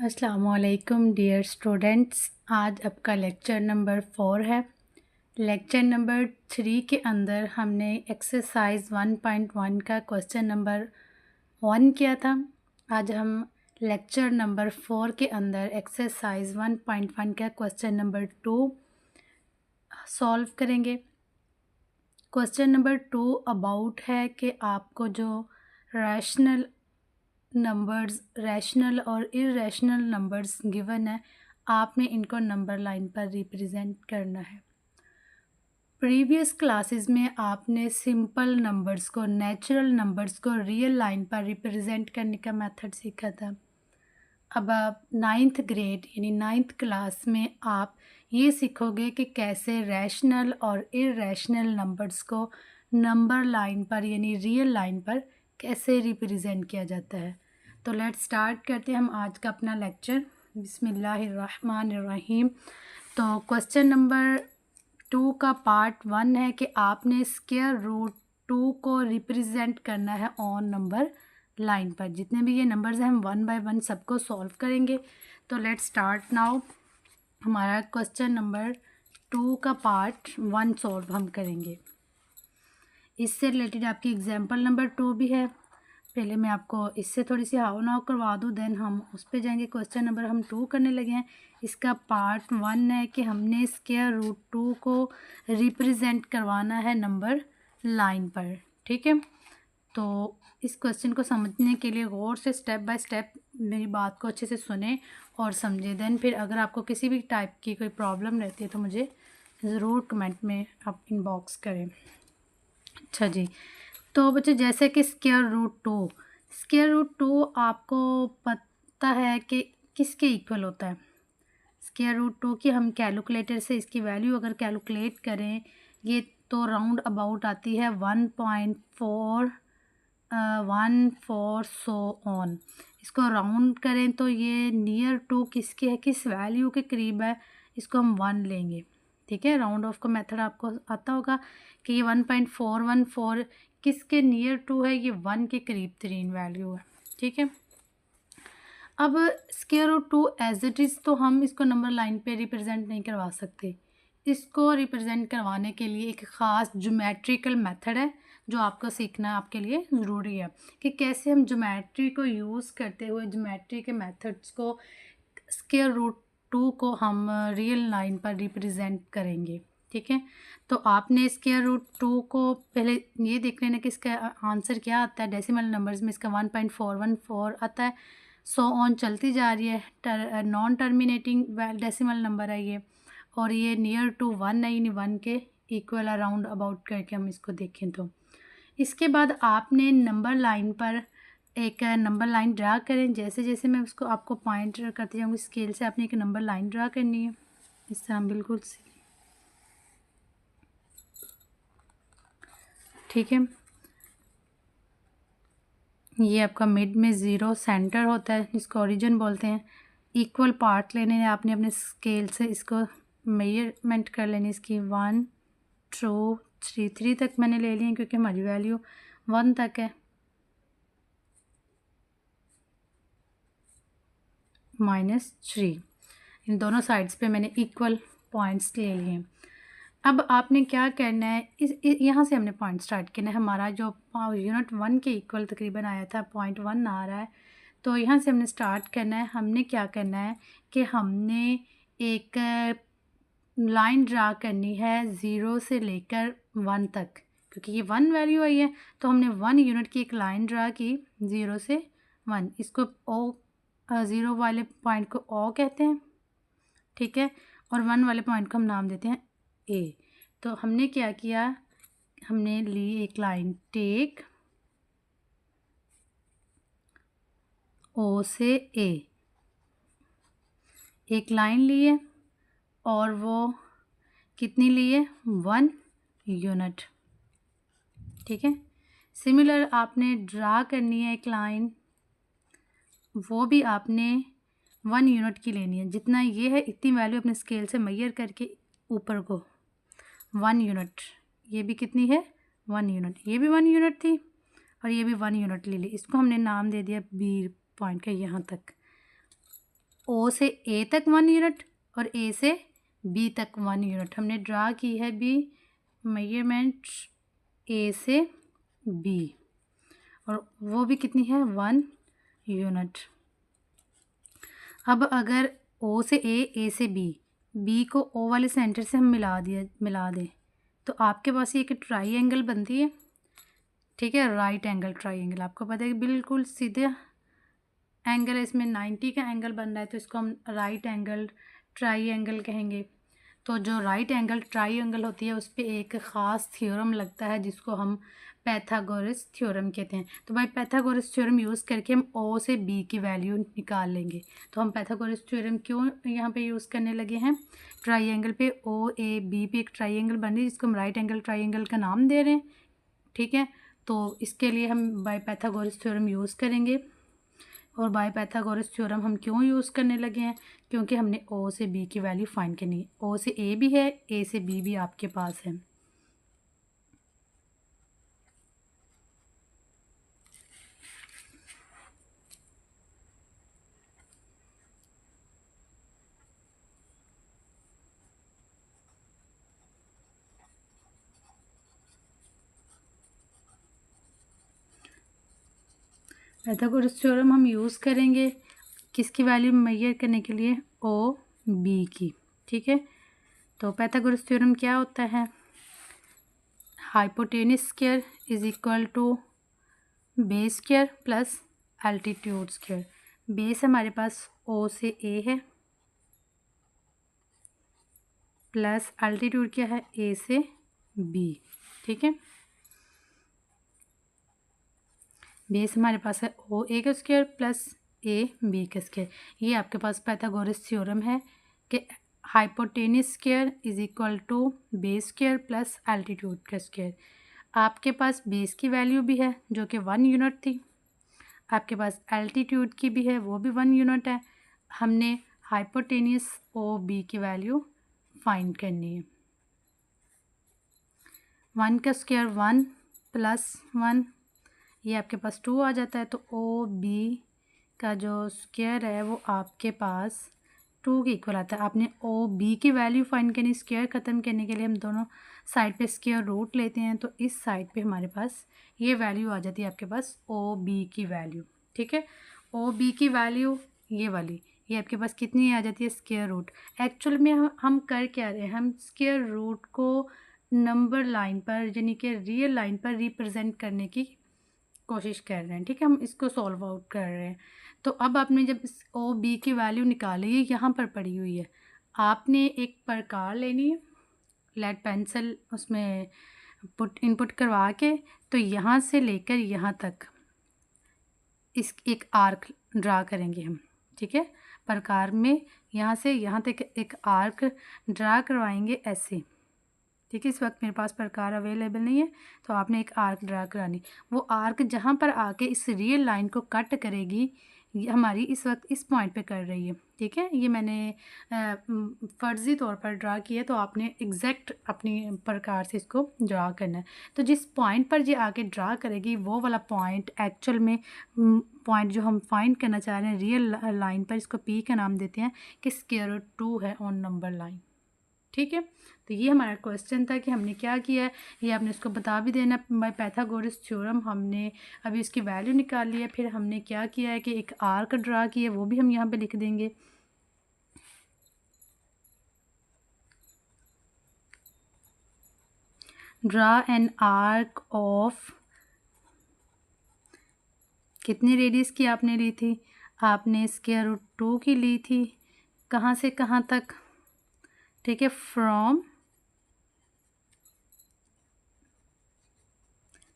अस्सलामुअलैकुम dear students. आज आपका लेक्चर नंबर 4 है। लेक्चर नंबर 3 के अंदर हमने एक्सरसाइज 1.1 का क्वेश्चन नंबर 1 किया था। आज हम लेक्चर नंबर 4 के अंदर एक्सरसाइज 1.1 का क्वेश्चन नंबर 2 सॉल्व करेंगे। क्वेश्चन नंबर 2 अबाउट है कि आपको जो रैशनल और इर्रेशनल नंबर्स गिवन है, आपने इनको नंबर लाइन पर रिप्रेजेंट करना है। प्रीवियस क्लासेस में आपने सिंपल नंबर्स को, नेचुरल नंबर्स को रियल लाइन पर रिप्रेजेंट करने का मेथड सीखा था। अब आप 9th ग्रेड यानी 9th क्लास में आप ये सीखोगे कि कैसे रैशनल और इर्रेशनल नंबर्स को नंबर लाइन पर यानी रियल लाइन पर कैसे रिप्रेजेंट किया जाता है। तो लेट्स स्टार्ट करते हैं हम आज का अपना लेक्चर। बिस्मिल्लाहिर्रहमानिर्रहीम। तो क्वेश्चन नंबर 2 का पार्ट 1 है कि आपने स्क्वायर रूट 2 को रिप्रेजेंट करना है ऑन नंबर लाइन पर। जितने भी ये नंबर्स हैं हम 1 बाय 1 सबको सॉल्व करेंगे। तो लेट्स स्टार्ट नाउ। हमारा क्वेश्चन नंबर 2 का पार्ट 1 सॉल्व हम करेंगे। इससे रिलेटेड आपकी एग्जाम्पल नंबर 2 भी है। पहले मैं आपको इससे थोड़ी सी हाउ नाउ करवा दूँ, देन हम उस पर जाएंगे। क्वेश्चन नंबर हम 2 करने लगे हैं। इसका पार्ट 1 है कि हमने स्क्वायर रूट 2 को रिप्रेजेंट करवाना है नंबर लाइन पर। ठीक है, तो इस क्वेश्चन को समझने के लिए गौर से स्टेप बाय स्टेप मेरी बात को अच्छे से सुने और समझे। देन फिर अगर आपको किसी भी टाइप की कोई प्रॉब्लम रहती है तो मुझे ज़रूर कमेंट में आप इनबॉक्स करें। अच्छा जी, तो बच्चे जैसे कि स्क्वायर रूट टू आपको पता है कि किसके इक्वल होता है। स्क्वायर रूट 2 की हम कैलकुलेटर से इसकी वैल्यू अगर कैलकुलेट करें, ये तो राउंड अबाउट आती है 1.4 सो ऑन। इसको राउंड करें तो ये नियर टू किसके है, किस वैल्यू के करीब है, इसको हम 1 लेंगे। ठीक है, राउंड ऑफ का मेथड आपको आता होगा कि ये 1.414 किसके नियर टू है, ये 1 के करीब तरीन वैल्यू है। ठीक है, अब square root 2 as it is तो हम इसको नंबर लाइन पे रिप्रेजेंट नहीं करवा सकते। इसको रिप्रेजेंट करवाने के लिए एक ख़ास ज्योमेट्रिकल मेथड है जो आपको सीखना आपके लिए ज़रूरी है कि कैसे हम ज्योमेट्री को यूज़ करते हुए ज्योमेट्री के मेथड्स को स्क्वायर रूट 2 को हम रियल लाइन पर रिप्रेजेंट करेंगे। ठीक है, तो आपने स्क्वायर रूट 2 को पहले ये देख लेना कि इसका आंसर क्या आता है। डेसिमल नंबर्स में इसका 1.414 आता है। सो ऑन चलती जा रही है, नॉन टर्मिनेटिंग डेसिमल नंबर है ये, और ये नियर टू 1 है, यानी 1 के इक्वल अराउंड अबाउट करके हम इसको देखें तो। इसके बाद आपने नंबर लाइन पर एक नंबर लाइन ड्रा करें। जैसे जैसे मैं उसको आपको पॉइंट करती जाऊँगी स्केल से, आपने एक नंबर लाइन ड्रा करनी है। इससे हम बिल्कुल ठीक है, ये आपका मिड में ज़ीरो सेंटर होता है, इसको ओरिजिन बोलते हैं। इक्वल पार्ट लेने हैं आपने अपने स्केल से, इसको मेजरमेंट कर लेनी इसकी 1 2 3 तक मैंने ले ली है क्योंकि हमारी वैल्यू 1 तक है। -3, इन दोनों साइड्स पे मैंने इक्वल पॉइंट्स ले लिए हैं। अब आपने क्या करना है, यहाँ से हमने पॉइंट स्टार्ट करना है। हमारा जो यूनिट 1 के इक्वल तकरीबन आया था, 0.1 आ रहा है, तो यहाँ से हमने स्टार्ट करना है। हमने क्या करना है कि हमने एक लाइन ड्रा करनी है 0 से लेकर 1 तक, क्योंकि ये 1 वैल्यू आई है तो हमने 1 यूनिट की एक लाइन ड्रा की 0 से 1। इसको ओ 0 वाले पॉइंट को ओ कहते हैं। ठीक है, और 1 वाले पॉइंट को हम नाम देते हैं ए। तो हमने क्या किया, हमने ली एक लाइन टेक ओ से ए, एक लाइन ली है और वो कितनी ली है, 1 यूनिट। ठीक है, सिमिलर आपने ड्रा करनी है एक लाइन, वो भी आपने 1 यूनिट की लेनी है। जितना ये है इतनी वैल्यू अपने स्केल से मेजर करके ऊपर को 1 यूनिट, ये भी कितनी है 1 यूनिट, ये भी 1 यूनिट थी और ये भी 1 यूनिट ले ली। इसको हमने नाम दे दिया बी पॉइंट का यहाँ तक। ओ से ए तक 1 यूनिट और ए से बी तक 1 यूनिट हमने ड्रा की है बी मेजरमेंट ए से बी, और वो भी कितनी है 1 यूनिट। अब अगर ओ से ए से बी को ओ वाले सेंटर से हम मिला दें तो आपके पास ये एक ट्राइंगल बनती है, ठीक है, राइट एंगल ट्राइंगल। आपको पता है कि बिल्कुल सीधे एंगल है, इसमें 90 का एंगल बन रहा है तो इसको हम राइट एंगल ट्राइंगल कहेंगे। तो जो राइट एंगल ट्राइंगल होती है उस पर एक ख़ास थ्योरम लगता है जिसको हम पैथागोरस थ्योरम कहते हैं। तो भाई पैथागोरस थ्योरम यूज़ करके हम ओ से बी की वैल्यू निकाल लेंगे। तो हम पैथागोरस थ्योरम क्यों यहाँ पे यूज़ करने लगे हैं, ट्राइंगल पे ओ ए बी पे एक ट्राइंगल बन रही है जिसको हम राइट एंगल ट्राइंगल का नाम दे रहे हैं, ठीक है। तो इसके लिए हम बाय पैथागोरस थ्योरम यूज़ करेंगे। और बाय पैथागोरस थ्योरम हम क्यों यूज़ करने लगे हैं, क्योंकि हमने ओ से बी की वैल्यू फाइंड करनी है। ओ से ए भी है, ए से बी भी आपके पास है। पैथागोरस थ्योरम हम यूज़ करेंगे किसकी वैल्यू मेजर करने के लिए, ओ बी की, ठीक है। तो पैथागोरस थ्योरम क्या होता है, hypotenuse square is equal to base square plus altitude square. Base हमारे पास ओ से ए है प्लस एल्टीट्यूड क्या है ए से बी, ठीक है। बेस हमारे पास है ओ ए का स्क्वायर प्लस ए बी का स्क्वायर। ये आपके पास पैथागोरस थ्योरम है कि hypotenuse square is equal to base square plus altitude का स्क्वायर। आपके पास बेस की वैल्यू भी है जो कि 1 यूनिट थी, आपके पास एल्टीट्यूड की भी है वो भी 1 यूनिट है। हमने हाइपोटेनस ओ बी की वैल्यू फाइंड करनी है। 1 का स्क्वायर 1 प्लस 1, ये आपके पास 2 आ जाता है। तो ओ बी का जो स्क्वायर है वो आपके पास 2 के इक्वल आता है। आपने ओ बी की वैल्यू फाइंड करनी, स्क्वायर ख़त्म करने के लिए हम दोनों साइड पे स्क्वायर रूट लेते हैं। तो इस साइड पे हमारे पास ये वैल्यू आ जाती है आपके पास ओ बी की वैल्यू, ठीक है। ओ बी की वैल्यू ये वाली, ये आपके पास कितनी आ जाती है स्क्वायर रूट। एक्चुअल में हम कर क्या रहे हैं, हम स्क्वायर रूट को नंबर लाइन पर यानी कि रियल लाइन पर रिप्रेजेंट करने की कोशिश कर रहे हैं, ठीक है। हम इसको सॉल्व आउट कर रहे हैं। तो अब आपने जब इस ओ बी की वैल्यू निकाली, ये यहाँ पर पड़ी हुई है, आपने एक प्रकार लेनी है, लेड पेंसिल उसमें इनपुट करवा के, तो यहाँ से लेकर यहाँ तक इस एक आर्क ड्रा करेंगे हम, ठीक है। प्रकार में यहाँ से यहाँ तक एक आर्क ड्रा करवाएंगे ऐसे, ठीक है। इस वक्त मेरे पास प्रकार अवेलेबल नहीं है तो आपने एक आर्क ड्रा करानी। वो आर्क जहाँ पर आके इस रियल लाइन को कट करेगी, ये हमारी इस वक्त इस पॉइंट पे कर रही है, ठीक है। ये मैंने फ़र्ज़ी तौर पर ड्रा किया है, तो आपने एग्जैक्ट अपनी प्रकार से इसको ड्रा करना है। तो जिस पॉइंट पर ये आके ड्रा करेगी वो वाला पॉइंट एक्चुअल में पॉइंट जो हम फाइंड करना चाह रहे हैं रियल लाइन पर, इसको पी का नाम देते हैं कि स्क्वायर-रूट 2 है ऑन नंबर लाइन, ठीक है। तो ये हमारा क्वेश्चन था कि हमने क्या किया है, ये आपने इसको बता भी देना। बाय पैथागोरस थ्योरम हमने अभी इसकी वैल्यू निकाल ली है, फिर हमने क्या किया है कि एक आर्क ड्रा किया, वो भी हम यहाँ पे लिख देंगे। ड्रा एन आर्क ऑफ, कितनी रेडियस की आपने ली थी, आपने स्क्वायर-रूट 2 की ली थी, कहाँ से कहाँ तक, ठीक है, फ्रॉम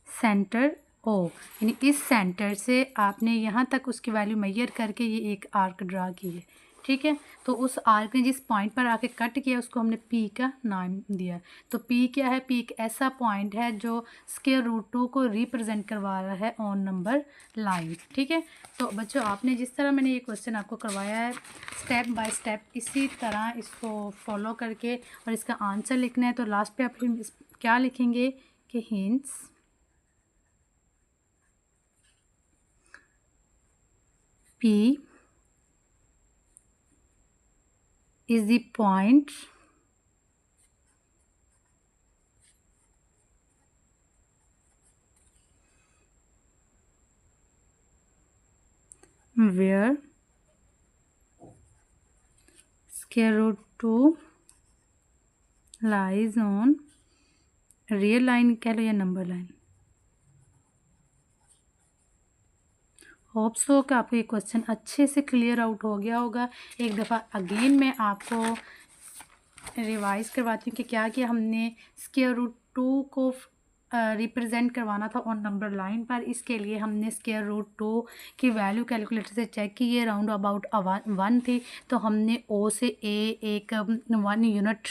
सेंटर ओ, यानी इस सेंटर से आपने यहाँ तक उसकी वैल्यू मेजर करके ये एक आर्क ड्रा की है, ठीक है। तो उस आर्क ने जिस पॉइंट पर आके कट किया उसको हमने पी का नाम दिया। तो पी क्या है, पी एक ऐसा पॉइंट है जो स्क्वायर-रूट 2 को रिप्रेजेंट करवा रहा है ऑन नंबर लाइन, ठीक है। तो बच्चों आपने जिस तरह मैंने ये क्वेश्चन आपको करवाया है स्टेप बाय स्टेप, इसी तरह इसको फॉलो करके और इसका आंसर लिखना है। तो लास्ट पे आप क्या लिखेंगे कि hints P is the point where square root 2 lies on real line कह लो या नंबर लाइन। होप सो कि आपको ये क्वेश्चन अच्छे से क्लियर आउट हो गया होगा। एक दफ़ा अगेन मैं आपको रिवाइज करवाती हूँ कि क्या किया हमने। स्क्वायर रूट 2 को रिप्रेजेंट करवाना था ऑन नंबर लाइन पर। इसके लिए हमने स्क्वायर रूट 2 की वैल्यू कैलकुलेटर से चेक की, ये राउंड अबाउट 1 थी। तो हमने ओ से ए एक 1 यूनिट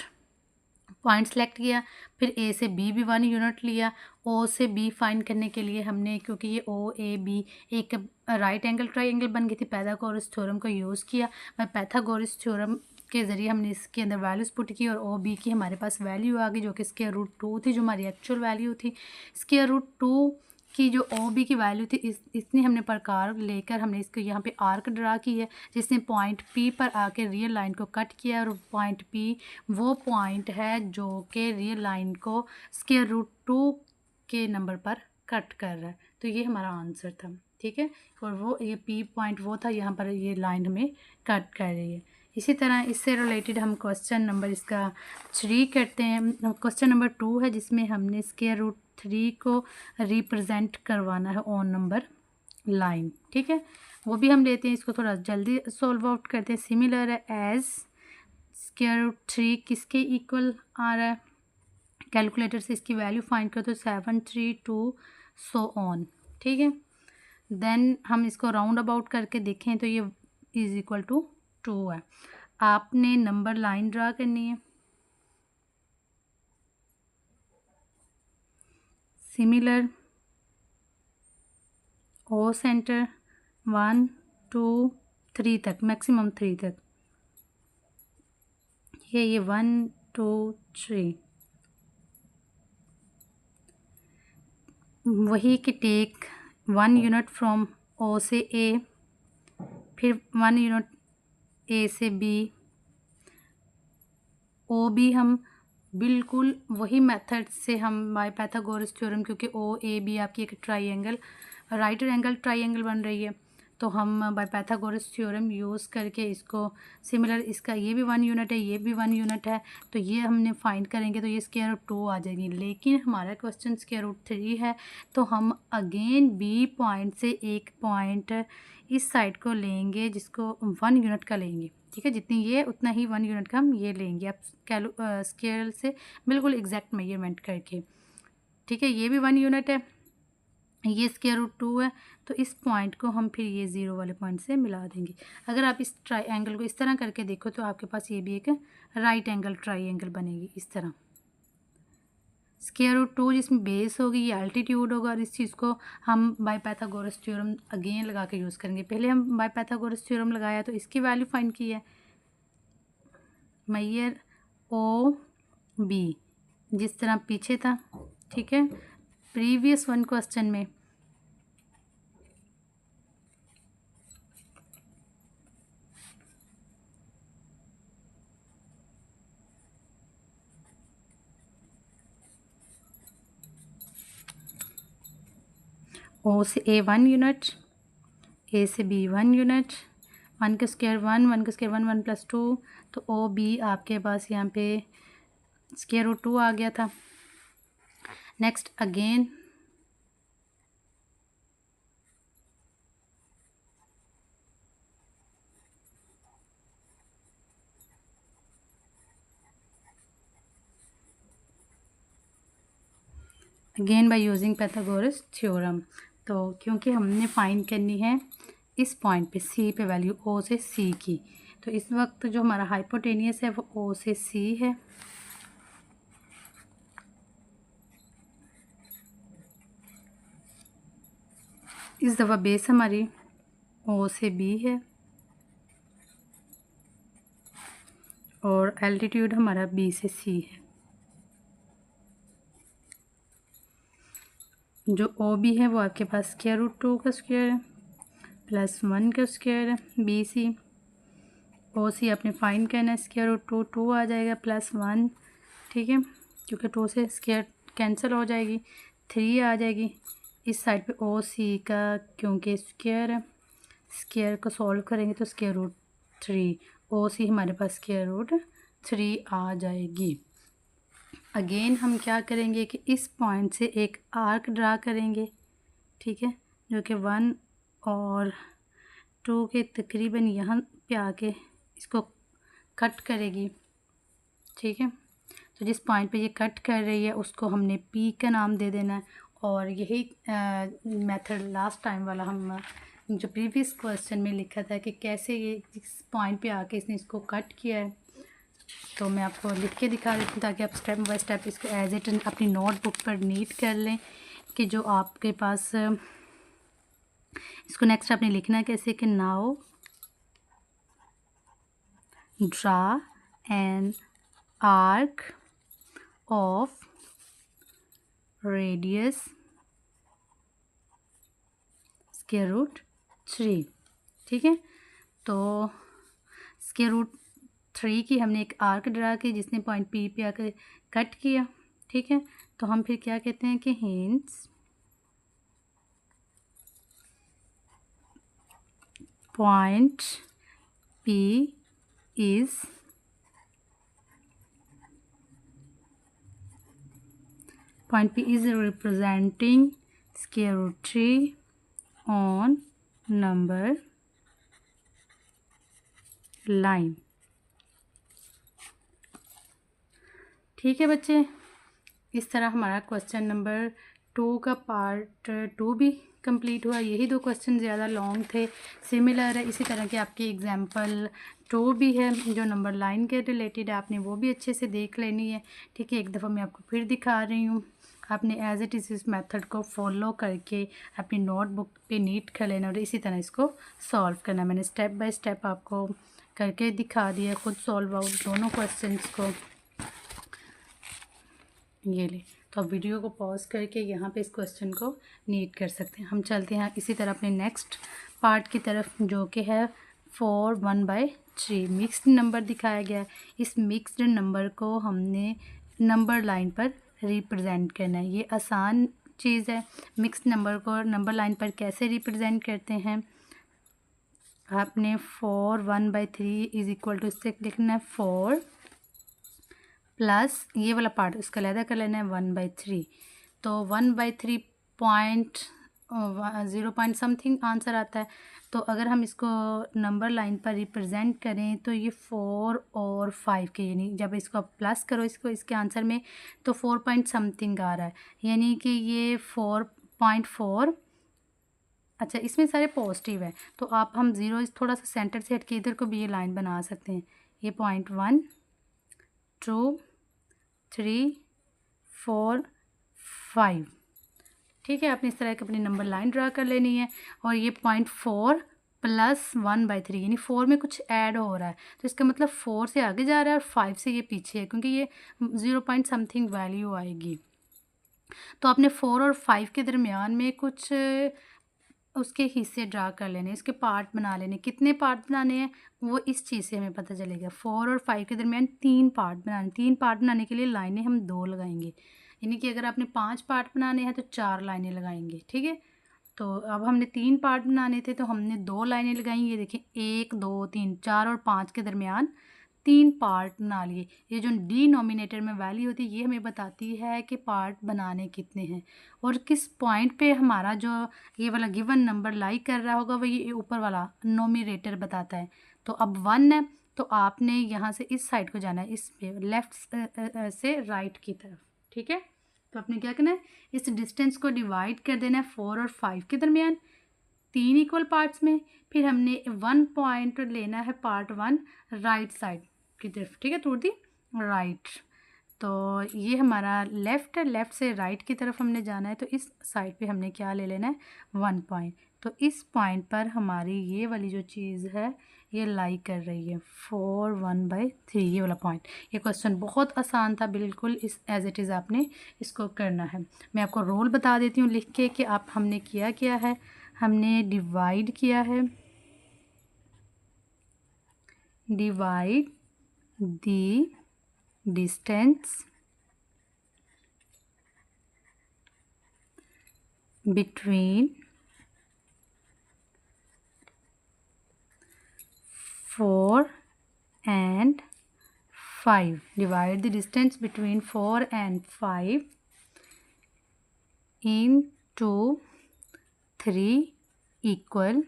पॉइंट सेलेक्ट किया, फिर ए से बी भी 1 यूनिट लिया। ओ से बी फाइंड करने के लिए हमने, क्योंकि ये ओ ए बी एक राइट एंगल ट्राइंगल बन गई थी, पाइथागोरस थ्योरम का यूज़ किया। पाइथागोरस थ्योरम के ज़रिए हमने इसके अंदर वैल्यूज़ पुट की और ओ बी की हमारे पास वैल्यू आ गई जो कि स्क्वायर रूट 2 थी, जो हमारी एक्चुअल वैल्यू थी। स्क्वायर रूट 2 की जो ओ बी की वैल्यू थी इतनी हमने प्रकार लेकर हमने इसको यहाँ पे आर्क ड्रा की है, जिसने पॉइंट पी पर आके रियल लाइन को कट किया। और पॉइंट पी वो पॉइंट है जो कि रियल लाइन को स्क्वायर रूट 2 के नंबर पर कट कर रहा है। तो ये हमारा आंसर था, ठीक है। और वो ये पी पॉइंट वो था, यहाँ पर ये लाइन हमें कट कर रही है। इसी तरह इससे रिलेटेड हम क्वेश्चन नंबर इसका 3 करते हैं। क्वेश्चन नंबर 2 है जिसमें हमने स्क्वायर रूट 3 को रिप्रेजेंट करवाना है ऑन नंबर लाइन, ठीक है। वो भी हम लेते हैं, इसको थोड़ा जल्दी सॉल्व आउट करते हैं। सिमिलर है एज स्क्वायर रूट 3 किसके इक्वल आ रहा है, कैलकुलेटर से इसकी वैल्यू फाइंड करो तो 732 सो ऑन, ठीक है। देन हम इसको राउंड अबाउट करके देखें तो ये इज़ इक्वल टू 2 है। आपने नंबर लाइन ड्रा करनी है। सिमिलर ओ सेंटर 1 2 3 तक, मैक्सिमम 3 तक, ये 1 2 3। वही कि टेक 1 यूनिट फ्रॉम ओ से ए, फिर 1 यूनिट ए से बी। ओ बी हम बिल्कुल वही मेथड से हम बाय पाइथागोरस थ्योरम, क्योंकि ओ ए बी आपकी एक ट्राइंगल राइट एंगल ट्राइंगल बन रही है, तो हम बाय पाइथागोरस थ्योरम यूज़ करके इसको सिमिलर, इसका ये भी 1 यूनिट है, ये भी 1 यूनिट है, तो ये हमने फाइंड करेंगे तो ये स्क्वायर रूट 2 आ जाएगी। लेकिन हमारा क्वेश्चन स्क्वायर रूट 3 है, तो हम अगेन बी पॉइंट से एक पॉइंट इस साइड को लेंगे जिसको 1 यूनिट का लेंगे, ठीक है। जितनी ये उतना ही 1 यूनिट का हम ये लेंगे, आप स्केल से बिल्कुल एग्जैक्ट मेजरमेंट करके, ठीक है। ये भी 1 यूनिट है, ये स्क्वायर रूट 2 है, तो इस पॉइंट को हम फिर ये 0 वाले पॉइंट से मिला देंगे। अगर आप इस ट्राइंगल को इस तरह करके देखो तो आपके पास ये भी एक राइट एंगल ट्राइंगल बनेगी इस तरह। स्क्वायर रूट 2 जिसमें बेस होगी, ये अल्टीट्यूड होगा, और इस चीज़ को हम बाय पाइथागोरस थ्योरम अगेन लगा के यूज़ करेंगे। पहले हम बाय पाइथागोरस थ्योरम लगाया तो इसकी वैल्यू फाइंड की है, मैयर ओ बी जिस तरह पीछे था, ठीक है, प्रीवियस 1 क्वेश्चन में। ओ से ए 1 यूनिट, ए से बी 1 यूनिट, 1 का स्क्वायर 1, 1 का स्क्वायर 1, 1 + 2, तो ओ बी आपके पास यहाँ पे स्क्वायर रूट 2 आ गया था। Next again by using Pythagoras theorem. तो क्योंकि हमने फाइंड करनी है इस पॉइंट पे सी पे वैल्यू ओ से सी की, तो इस वक्त जो हमारा हाइपोटेनियस है वो ओ से सी है। इस दफ़ा बेस हमारी ओ से बी है और एल्टीट्यूड हमारा बी से सी है। जो ओ बी है वो आपके पास स्क्वायर रूट 2 का स्क्वायर है +1 का स्क्वायर है, बी सी ओ सी आपने फाइंड करना है। स्क्वायर रूट 2 आ जाएगा प्लस 1, ठीक है, क्योंकि 2 से स्क्वायर कैंसिल हो जाएगी। 3 आ जाएगी इस साइड पे ओ सी का, क्योंकि स्क्वायर है, स्क्वायर को सॉल्व करेंगे तो स्क्वायर रूट 3, ओ सी हमारे पास स्क्वायर रूट 3 आ जाएगी। अगेन हम क्या करेंगे कि इस पॉइंट से एक आर्क ड्रा करेंगे, ठीक है, जो कि 1 और 2 के तकरीबन यहाँ पे आके इसको कट करेगी, ठीक है। तो जिस पॉइंट पे ये कट कर रही है उसको हमने पी का नाम दे देना है। और यही मेथड लास्ट टाइम वाला हम जो प्रीवियस क्वेश्चन में लिखा था कि कैसे ये इस पॉइंट पे आके इसने इसको कट किया है, तो मैं आपको लिख के दिखा देती हूँ ताकि आप स्टेप बाय स्टेप इसको एज इट अपनी नोटबुक पर नीट कर लें कि जो आपके पास इसको नेक्स्ट आपने लिखना है कैसे कि now draw an arc of radius square root 3, ठीक है। तो स्क्वायर रूट 3 की हमने एक आर्क ड्रा की जिसने पॉइंट पी पे आकर कट किया, ठीक है। तो हम फिर क्या कहते हैं कि hence point P is representing square root 3 on number line, ठीक है बच्चे। इस तरह हमारा क्वेश्चन नंबर 2 का पार्ट 2 भी कंप्लीट हुआ। यही 2 क्वेश्चन ज़्यादा लॉन्ग थे, सिमिलर है। इसी तरह के आपकी एग्जांपल 2 भी है जो नंबर लाइन के रिलेटेड है, आपने वो भी अच्छे से देख लेनी है, ठीक है। एक दफ़ा मैं आपको फिर दिखा रही हूँ, आपने एज इट इज़ इस मेथड को फॉलो करके अपनी नोटबुक पे नीट कर लेना और इसी तरह इसको सॉल्व करना। मैंने स्टेप बाय स्टेप आपको करके दिखा दिया, खुद सॉल्व आउट दोनों क्वेश्चंस को। ये ले, तो आप वीडियो को पॉज करके यहाँ पे इस क्वेश्चन को नीट कर सकते हैं। हम चलते हैं इसी तरह अपने नेक्स्ट पार्ट की तरफ जो कि है 4 1/3 मिक्स्ड नंबर दिखाया गया है। इस मिक्स्ड नंबर को हमने नंबर लाइन पर रिप्रेजेंट करना है। ये आसान चीज़ है। मिक्स्ड नंबर को नंबर लाइन पर कैसे रिप्रेजेंट करते हैं, आपने 4 1/3 इज इक्वल टू इससे लिखना है 4 प्लस ये वाला पार्ट इसका अलहदा कर लेना है 1/3। तो 1/3 पॉइंट 0 पॉइंट समथिंग आंसर आता है। तो अगर हम इसको नंबर लाइन पर रिप्रेजेंट करें तो ये 4 और 5 के, यानी जब इसको प्लस करो इसको इसके आंसर में तो 4 पॉइंट समथिंग आ रहा है, यानी कि ये 4.4। अच्छा, इसमें सारे पॉजिटिव है तो आप हम ज़ीरो थोड़ा सा सेंटर से हट के इधर को भी ये लाइन बना सकते हैं। ये 0.1 2 3 4 5, ठीक है। आपने इस तरह की अपनी नंबर लाइन ड्रा कर लेनी है। और ये 0.4 प्लस 1/3 यानी 4 में कुछ ऐड हो रहा है, तो इसका मतलब 4 से आगे जा रहा है और 5 से ये पीछे है, क्योंकि ये 0 पॉइंट समथिंग वैल्यू आएगी। तो आपने 4 और 5 के दरमियान में कुछ उसके हिस्से ड्रा कर लेने, इसके पार्ट बना लेने। कितने पार्ट बनाने हैं वो इस चीज़ से हमें पता चलेगा। 4 और 5 के दरमियान 3 पार्ट बनाने। 3 पार्ट बनाने के लिए लाइनें हम 2 लगाएंगे, यानी कि अगर आपने 5 पार्ट बनाने हैं तो 4 लाइनें लगाएंगे, ठीक है। तो अब हमने 3 पार्ट बनाने थे तो हमने 2 लाइनें लगाई। ये देखिए 1 2 3 4 और 5 के दरमियान 3 पार्ट बना लिए। ये जो डिनोमिनेटर में वैल्यू होती है ये हमें बताती है कि पार्ट बनाने कितने हैं और किस पॉइंट पे हमारा जो ये वाला गिवन नंबर लाई कर रहा होगा वो ये ऊपर वाला नोमिनेटर बताता है। तो अब 1 है तो आपने यहाँ से इस साइड को जाना है, इस पे लेफ़्ट से राइट की तरफ, ठीक है। तो आपने क्या करना है, इस डिस्टेंस को डिवाइड कर देना है 4 और 5 के दरमियान 3 इक्वल पार्ट्स में। फिर हमने 1 पॉइंट लेना है पार्ट 1 राइट साइड की तरफ, ठीक है, टू दी राइट। तो ये हमारा लेफ़्ट है, लेफ़्ट से राइट की तरफ हमने जाना है, तो इस साइड पे हमने क्या ले लेना है 1 पॉइंट। तो इस पॉइंट पर हमारी ये वाली जो चीज़ है ये लाई कर रही है 4 1/3 ये वाला पॉइंट। ये क्वेश्चन बहुत आसान था बिल्कुल, इस एज इट इज़ आपने इसको करना है। मैं आपको रोल बता देती हूँ लिख के कि आप हमने किया है। हमने डिवाइड किया है divide the distance between 4 and 5. Divide the distance between 4 and 5 into 3 equal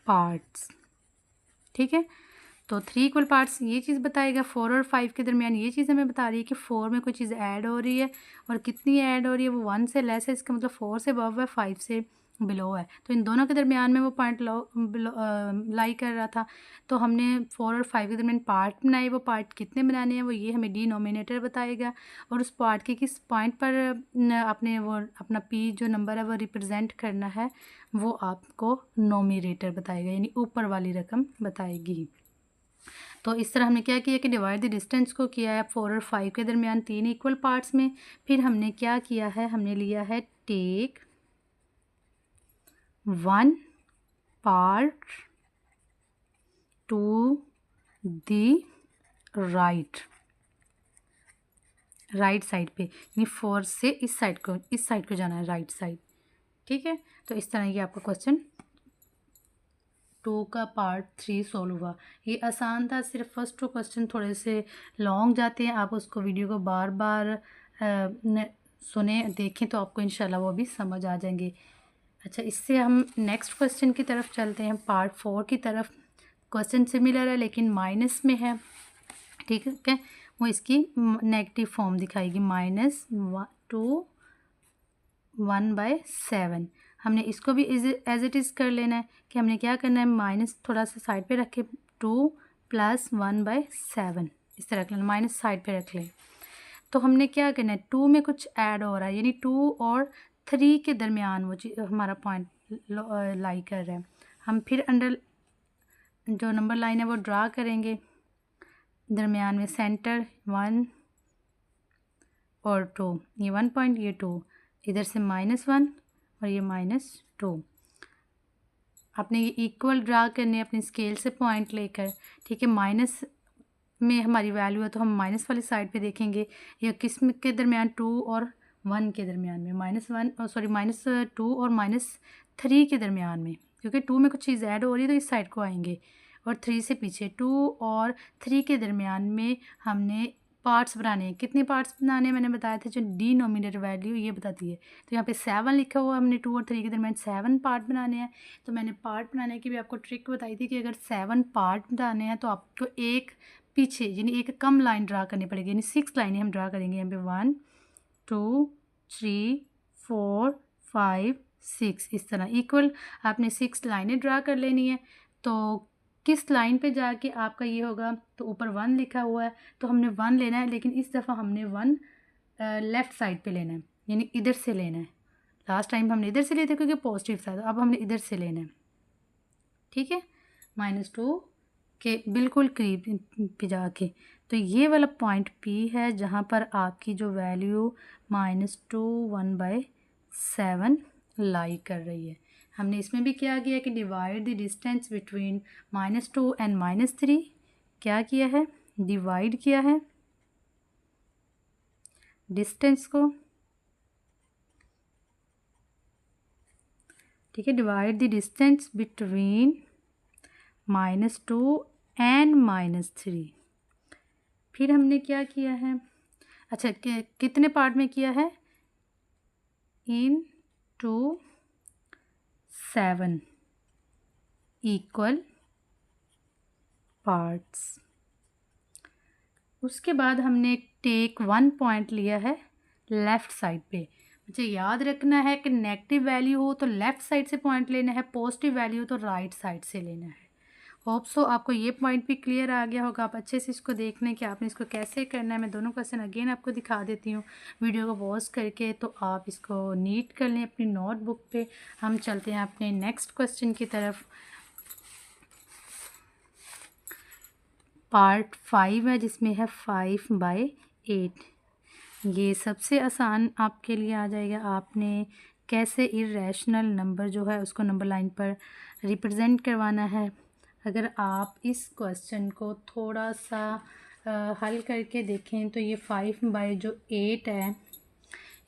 parts. ठीक है, तो 3 इक्वल पार्ट्स ये चीज़ बताएगा। 4 और 5 के दरमियान ये चीज़ हमें बता रही है कि 4 में कोई चीज़ ऐड हो रही है, और कितनी ऐड हो रही है, वो 1 से लेस है, इसका मतलब 4 से अबव है, 5 से बिलो है। तो इन दोनों के दरमियान में वो पॉइंट लाई कर रहा था। तो हमने 4 और 5 के दरमियान पार्ट बनाए, वो पार्ट कितने बनाने हैं वो ये हमें डिनोमिनेटर बताएगा, और उस पार्ट के किस पॉइंट पर अपने वो अपना पी जो नंबर है वो रिप्रेजेंट करना है, वो आपको नोमिनेटर बताएगा, यानी ऊपर वाली रकम बताएगी। तो इस तरह हमने क्या किया कि डिवाइड द डिस्टेंस को किया है 4 और 5 के दरमियान 3 इक्वल पार्ट्स में। फिर हमने क्या किया है, हमने लिया है take 1 part to the right side पे, यानी 4 से इस साइड को जाना है, राइट साइड। ठीक है, तो इस तरह ये आपका क्वेश्चन 2 का पार्ट 3 सॉल्व हुआ। ये आसान था, सिर्फ फर्स्ट 2 क्वेश्चन थोड़े से लॉन्ग जाते हैं। आप उसको वीडियो को बार बार सुने देखें तो आपको इंशाल्लाह वो भी समझ आ जाएंगे। अच्छा, इससे हम नेक्स्ट क्वेश्चन की तरफ चलते हैं, पार्ट 4 की तरफ। क्वेश्चन सिमिलर है लेकिन माइनस में है। ठीक है, वो इसकी नेगेटिव फॉर्म दिखाएगी, -1/7। हमने इसको भी एज इट इज़ कर लेना है कि हमने क्या करना है, माइनस थोड़ा सा साइड पे रखे, 2 + 1/7 इस तरह रख लेना, माइनस साइड पे रख लें। तो हमने क्या करना है, 2 में कुछ ऐड हो रहा है, यानी 2 और 3 के दरमियान वो चीज़ हमारा पॉइंट लाई कर रहा है। हम फिर अंडर जो नंबर लाइन है वो ड्रा करेंगे, दरमियान में सेंटर 1 और 2, ये 1 पॉइंट, ये 2, इधर से -1 और ये -2। आपने ये इक्वल ड्रा करने अपनी स्केल से पॉइंट लेकर। ठीक है, माइनस में हमारी वैल्यू है तो हम माइनस वाली साइड पे देखेंगे, या किस के दरमियान, 2 और 1 के दरमियान में, -2 और -3 के दरमियान में, क्योंकि 2 में कुछ चीज़ ऐड हो रही है तो इस साइड को आएंगे, और 3 से पीछे। 2 और 3 के दरमियान में हमने पार्ट्स बनाने हैं। कितने पार्ट्स बनाने हैं मैंने बताया था, जो डिनोमिनेटर वैल्यू ये बताती है। तो यहाँ पे 7 लिखा हुआ है, हमने 2 और 3 के दरमियान 7 पार्ट बनाने हैं। तो मैंने पार्ट बनाने की भी आपको ट्रिक बताई थी कि अगर 7 पार्ट बनाने हैं तो आपको एक पीछे, यानी एक कम लाइन ड्रा करनी पड़ेगी, यानी 6 लाइनें हम ड्रा करेंगे यहाँ पे, 1 2 3 4 5 6, इस तरह इक्वल आपने 6 लाइनें ड्रा कर लेनी है। तो किस लाइन पे जाके आपका ये होगा, तो ऊपर 1 लिखा हुआ है तो हमने 1 लेना है, लेकिन इस दफ़ा हमने 1 लेफ़्ट साइड पे लेना है, यानी इधर से लेना है। लास्ट टाइम हमने इधर से लिए थे क्योंकि पॉजिटिव था, तो अब हमने इधर से लेना है। ठीक है, -2 के बिल्कुल करीब पे जाके। तो ये वाला पॉइंट P है जहाँ पर आपकी जो वैल्यू -2 1/7 लाई कर रही है। हमने इसमें भी क्या किया कि divide the distance between -2 and -3 क्या किया है, डिवाइड किया है डिस्टेंस को। ठीक है, divide the distance between -2 and -3। फिर हमने क्या किया है, अच्छा कितने पार्ट में किया है, इन 2 7 इक्वल पार्ट्स। उसके बाद हमने टेक 1 पॉइंट लिया है लेफ़्ट साइड पे। मुझे याद रखना है कि नेगेटिव वैल्यू हो तो लेफ़्ट साइड से पॉइंट लेना है, पॉजिटिव वैल्यू तो राइट साइड से लेना है। होप सो आपको ये पॉइंट भी क्लियर आ गया होगा। आप अच्छे से इसको देख लें कि आपने इसको कैसे करना है। मैं दोनों क्वेश्चन अगेन आपको दिखा देती हूँ वीडियो को पॉज करके, तो आप इसको नीट कर लें अपनी नोटबुक पे। हम चलते हैं अपने नेक्स्ट क्वेश्चन की तरफ। पार्ट 5 है जिसमें है 5/8। ये सबसे आसान आपके लिए आ जाएगा। आपने कैसे इरेशनल नंबर जो है उसको नंबर लाइन पर रिप्रेजेंट करवाना है। अगर आप इस क्वेश्चन को थोड़ा सा हल करके देखें तो ये 5/8 है,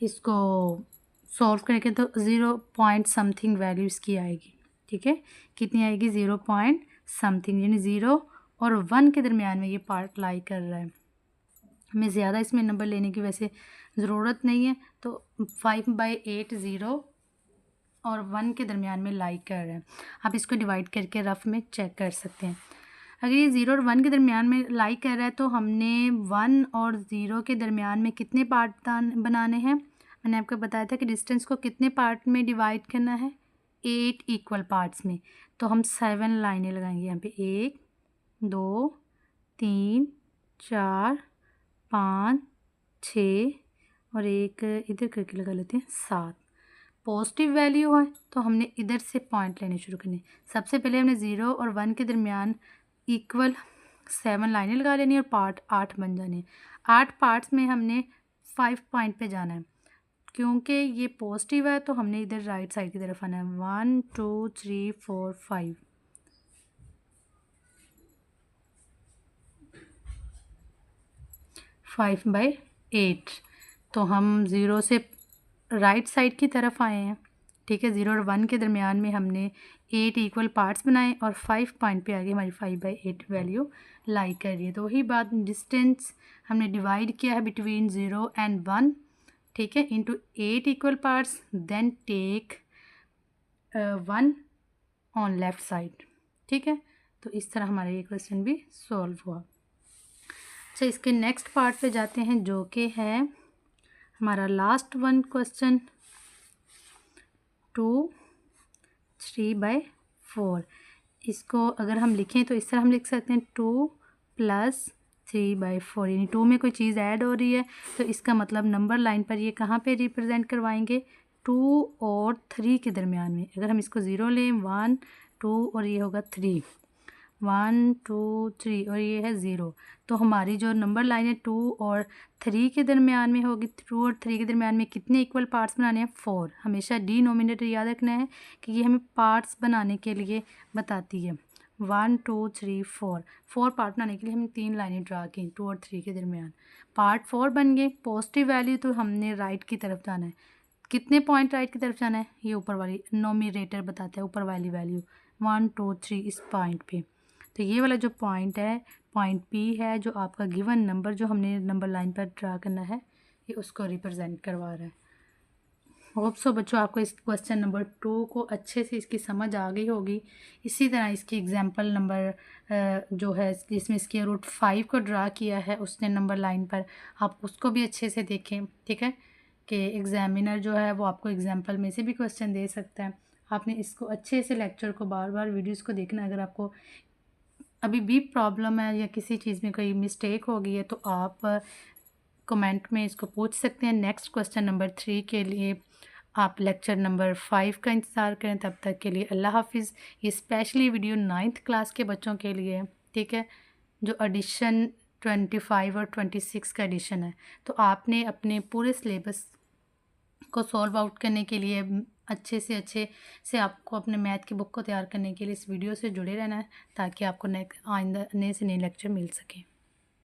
इसको सॉल्व करके तो 0 पॉइंट समथिंग वैल्यू इसकी आएगी। ठीक है, कितनी आएगी? 0 पॉइंट समथिंग, यानी 0 और 1 के दरमियान में ये पार्ट लाई कर रहा है। हमें ज़्यादा इसमें नंबर लेने की वैसे ज़रूरत नहीं है, तो 5/8 0 और 1 के दरमियान में लाई कर रहा है। आप इसको डिवाइड करके रफ में चेक कर सकते हैं। अगर ये 0 और 1 के दरमियान में लाई कर रहा है तो हमने 1 और 0 के दरमियान में कितने पार्ट बनाने हैं? मैंने आपको बताया था कि डिस्टेंस को कितने पार्ट में डिवाइड करना है? 8 इक्वल पार्ट्स में। तो हम 7 लाइनें लगाएंगे यहाँ पे, 1 2 3 4 5 6 और एक इधर करके लगा लेते हैं 7। पॉजिटिव वैल्यू है तो हमने इधर से पॉइंट लेने शुरू करने। सबसे पहले हमने 0 और 1 के दरमियान इक्वल 7 लाइनें लगा लेनी और पार्ट 8 बन जाने। 8 पार्ट्स में हमने 5 पॉइंट पे जाना है। क्योंकि ये पॉजिटिव है तो हमने इधर राइट साइड की तरफ आना है। 1 2 3 4 5। 5/8 तो हम 0 से राइट साइड की तरफ आए हैं। ठीक है, 0 और 1 के दरमियान में हमने 8 इक्वल पार्ट्स बनाए और 5 पॉइंट पे आगे हमारी 5/8 वैल्यू लाई कर रही है। तो वही बात, डिस्टेंस हमने डिवाइड किया है बिटवीन 0 एंड 1। ठीक है, into 8 equal parts, then take 1 on left side. ठीक है, तो इस तरह हमारा ये क्वेश्चन भी सॉल्व हुआ। अच्छा, इसके नेक्स्ट पार्ट पे जाते हैं जो कि है हमारा लास्ट वन क्वेश्चन 2 3/4। इसको अगर हम लिखें तो इस तरह हम लिख सकते हैं 2 + 3/4, यानी 2 में कोई चीज़ ऐड हो रही है तो इसका मतलब नंबर लाइन पर ये कहाँ पे रिप्रेजेंट करवाएंगे? 2 और 3 के दरमियान में। अगर हम इसको 0 लें, 1 2 और ये होगा 3, 1 2 3 और ये है 0, तो हमारी जो नंबर लाइन है 2 और 3 के दरमियान में होगी। 2 और 3 के दरमियान में कितने इक्वल पार्ट्स बनाने हैं? 4। हमेशा डिनोमिनेटर याद रखना है कि ये हमें पार्ट्स बनाने के लिए बताती है। 1 2 3 4 पार्ट बनाने के लिए हमने 3 लाइनें ड्रा की 2 और 3 के दरमियान। पार्ट 4 बन गए। पॉजिटिव वैल्यू तो हमने राइट की तरफ जाना है। कितने पॉइंट राइट की तरफ जाना है? ये ऊपर वाली नोमिनेटर बताता है, ऊपर वाली वैल्यू 1 2 3 इस पॉइंट पे। तो ये वाला जो पॉइंट है, पॉइंट पी है, जो आपका गिवन नंबर जो हमने नंबर लाइन पर ड्रा करना है, ये उसको रिप्रेजेंट करवा रहा है। होप सो बच्चों आपको इस क्वेश्चन नंबर 2 को अच्छे से इसकी समझ आ गई होगी। इसी तरह इसकी एग्जांपल नंबर जो है जिसमें इसके रूट 5 को ड्रा किया है उसने नंबर लाइन पर, आप उसको भी अच्छे से देखें। ठीक है, कि एग्जामिनर जो है वो आपको एग्जाम्पल में से भी क्वेश्चन दे सकता है। आपने इसको अच्छे से लेक्चर को बार बार वीडियोज़ को देखना। अगर आपको अभी भी प्रॉब्लम है या किसी चीज़ में कोई मिस्टेक हो गई है तो आप कमेंट में इसको पूछ सकते हैं। नेक्स्ट क्वेश्चन नंबर 3 के लिए आप लेक्चर नंबर 5 का इंतज़ार करें। तब तक के लिए अल्लाह हाफिज़। ये स्पेशली वीडियो 9th क्लास के बच्चों के लिए है। ठीक है, जो एडिशन 25 और 26 का एडिशन है, तो आपने अपने पूरे सिलेबस को सॉल्व आउट करने के लिए अच्छे से आपको अपने मैथ की बुक को तैयार करने के लिए इस वीडियो से जुड़े रहना है ताकि आपको आइंदा नए से नए लेक्चर मिल सकें।